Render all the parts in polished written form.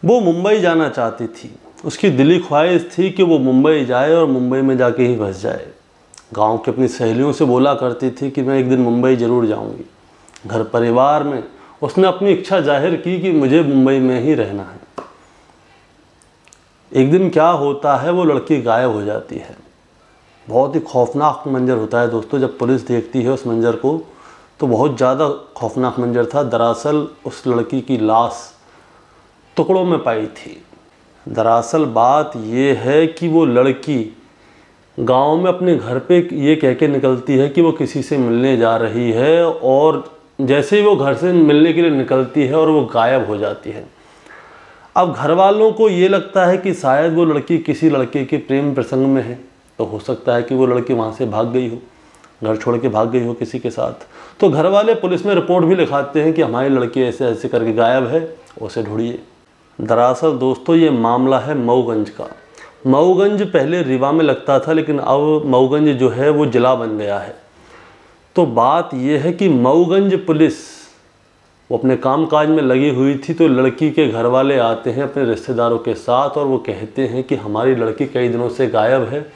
वो मुंबई जाना चाहती थी। उसकी दिली ख्वाहिश थी कि वो मुंबई जाए और मुंबई में जाके ही बस जाए। गांव की अपनी सहेलियों से बोला करती थी कि मैं एक दिन मुंबई ज़रूर जाऊंगी। घर परिवार में उसने अपनी इच्छा जाहिर की कि मुझे मुंबई में ही रहना है। एक दिन क्या होता है, वो लड़की गायब हो जाती है। बहुत ही खौफनाक मंजर होता है दोस्तों। जब पुलिस देखती है उस मंजर को तो बहुत ज़्यादा खौफनाक मंजर था। दरअसल उस लड़की की लाश टुकड़ों में पाई थी। दरअसल बात ये है कि वो लड़की गांव में अपने घर पे ये कह के निकलती है कि वो किसी से मिलने जा रही है, और जैसे ही वो घर से मिलने के लिए निकलती है और वो गायब हो जाती है। अब घर वालों को ये लगता है कि शायद वो लड़की किसी लड़के के प्रेम प्रसंग में है, तो हो सकता है कि वो लड़की वहाँ से भाग गई हो, घर छोड़ के भाग गई हो किसी के साथ। तो घर वाले पुलिस में रिपोर्ट भी लिखाते हैं कि हमारी लड़की ऐसे ऐसे करके गायब है, उसे ढूंढिए। दरअसल दोस्तों ये मामला है मऊगंज का। मऊगंज पहले रीवा में लगता था, लेकिन अब मऊगंज जो है वो ज़िला बन गया है। तो बात यह है कि मऊगंज पुलिस वो अपने कामकाज में लगी हुई थी, तो लड़की के घर वाले आते हैं अपने रिश्तेदारों के साथ और वो कहते हैं कि हमारी लड़की कई दिनों से गायब है,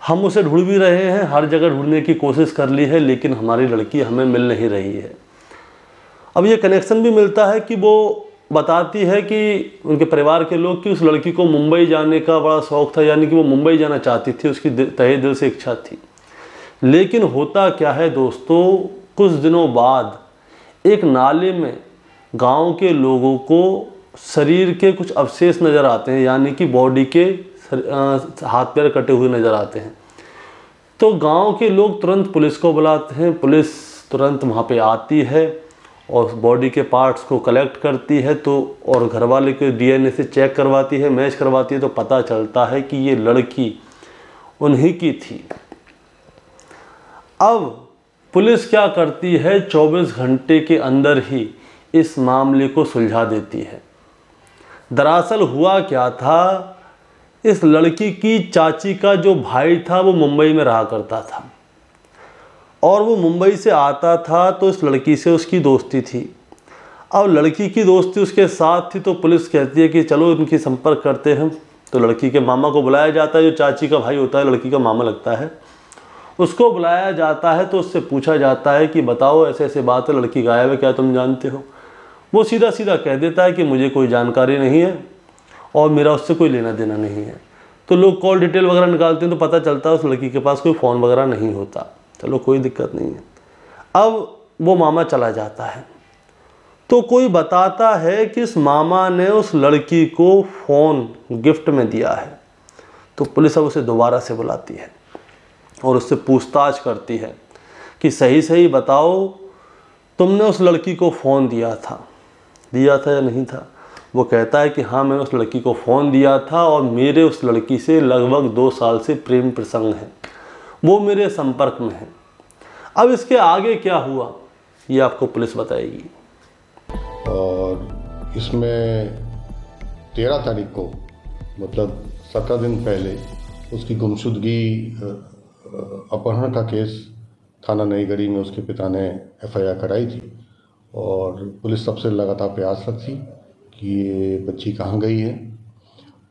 हम उसे ढूंढ भी रहे हैं, हर जगह ढूंढने की कोशिश कर ली है, लेकिन हमारी लड़की हमें मिल नहीं रही है। अब ये कनेक्शन भी मिलता है कि वो बताती है कि उनके परिवार के लोग कि उस लड़की को मुंबई जाने का बड़ा शौक़ था, यानी कि वो मुंबई जाना चाहती थी, उसकी तहे दिल से इच्छा थी। लेकिन होता क्या है दोस्तों, कुछ दिनों बाद एक नाले में गांव के लोगों को शरीर के कुछ अवशेष नज़र आते हैं, यानी कि बॉडी के हाथ पैर कटे हुए नज़र आते हैं। तो गांव के लोग तुरंत पुलिस को बुलाते हैं। पुलिस तुरंत वहाँ पे आती है और बॉडी के पार्ट्स को कलेक्ट करती है, तो और घर वाले के DNA से चेक करवाती है, मैच करवाती है, तो पता चलता है कि ये लड़की उन्हीं की थी। अब पुलिस क्या करती है, 24 घंटे के अंदर ही इस मामले को सुलझा देती है। दरअसल हुआ क्या था, इस लड़की की चाची का जो भाई था वो मुंबई में रहा करता था, और वो मुंबई से आता था तो इस लड़की से उसकी दोस्ती थी। अब लड़की की दोस्ती उसके साथ थी, तो पुलिस कहती है कि चलो इनकी संपर्क करते हैं। तो लड़की के मामा को बुलाया जाता है, जो चाची का भाई होता है, लड़की का मामा लगता है, उसको बुलाया जाता है। तो उससे पूछा जाता है कि बताओ ऐसे ऐसे बात है, लड़की गायब है, क्या तुम जानते हो? वो सीधा सीधा कह देता है कि मुझे कोई जानकारी नहीं है और मेरा उससे कोई लेना देना नहीं है। तो लोग कॉल डिटेल वगैरह निकालते हैं, तो पता चलता है उस लड़की के पास कोई फ़ोन वगैरह नहीं होता। चलो कोई दिक्कत नहीं है। अब वो मामा चला जाता है, तो कोई बताता है कि इस मामा ने उस लड़की को फ़ोन गिफ्ट में दिया है। तो पुलिस अब उसे दोबारा से बुलाती है और उससे पूछताछ करती है कि सही सही बताओ, तुमने उस लड़की को फ़ोन दिया था या नहीं था? वो कहता है कि हाँ, मैंने उस लड़की को फ़ोन दिया था और मेरे उस लड़की से लगभग 2 साल से प्रेम प्रसंग है, वो मेरे संपर्क में है। अब इसके आगे क्या हुआ ये आपको पुलिस बताएगी। और इसमें 13 तारीख को, मतलब 17 दिन पहले, उसकी गुमशुदगी अपहरण का केस थाना नईगढ़ी में उसके पिता ने FIR कराई थी, और पुलिस सबसे लगातार प्रयासरत थी कि ये बच्ची कहाँ गई है।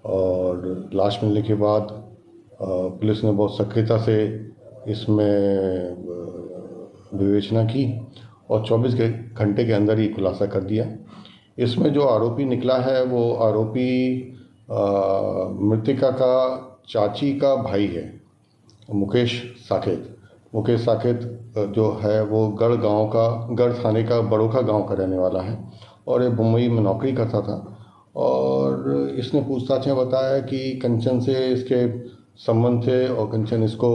और लाश मिलने के बाद पुलिस ने बहुत सक्रियता से इसमें विवेचना की और 24 घंटे के अंदर ही खुलासा कर दिया। इसमें जो आरोपी निकला है वो आरोपी मृतिका का चाची का भाई है, मुकेश साकेत। मुकेश साकेत जो है वो गढ़ थाने का बड़ोखा गांव का रहने वाला है और ये मुंबई में नौकरी करता था। और इसने पूछताछ में बताया कि कंचन से इसके संबंध थे और कंचन इसको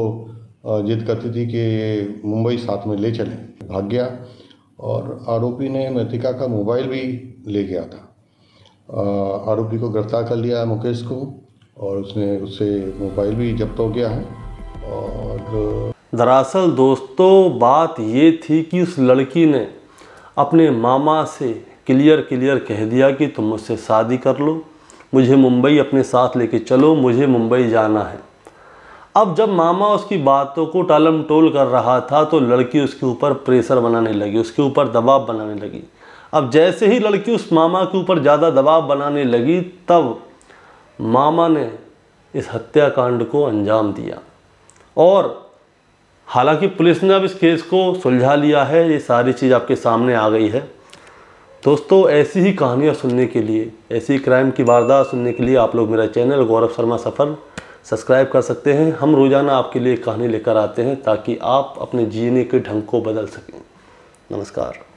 जिद करती थी कि मुंबई साथ में ले चले। भाग गया और आरोपी ने मृतिका का मोबाइल भी ले गया था। आरोपी को गिरफ्तार कर लिया मुकेश को और उससे मोबाइल भी जब्त हो गया है। और दरअसल दोस्तों बात ये थी कि उस लड़की ने अपने मामा से क्लियर कह दिया कि तुम मुझसे शादी कर लो, मुझे मुंबई अपने साथ लेके चलो, मुझे मुंबई जाना है। अब जब मामा उसकी बातों को टालम टोल कर रहा था तो लड़की उसके ऊपर प्रेशर बनाने लगी, उसके ऊपर दबाव बनाने लगी। अब जैसे ही लड़की उस मामा के ऊपर ज़्यादा दबाव बनाने लगी, तब मामा ने इस हत्याकांड को अंजाम दिया। और हालांकि पुलिस ने अब इस केस को सुलझा लिया है, ये सारी चीज़ आपके सामने आ गई है। दोस्तों, ऐसी ही कहानियाँ सुनने के लिए, ऐसी क्राइम की वारदात सुनने के लिए आप लोग मेरा चैनल गौरव शर्मा सफ़र सब्सक्राइब कर सकते हैं। हम रोज़ाना आपके लिए कहानी लेकर आते हैं ताकि आप अपने जीने के ढंग को बदल सकें। नमस्कार।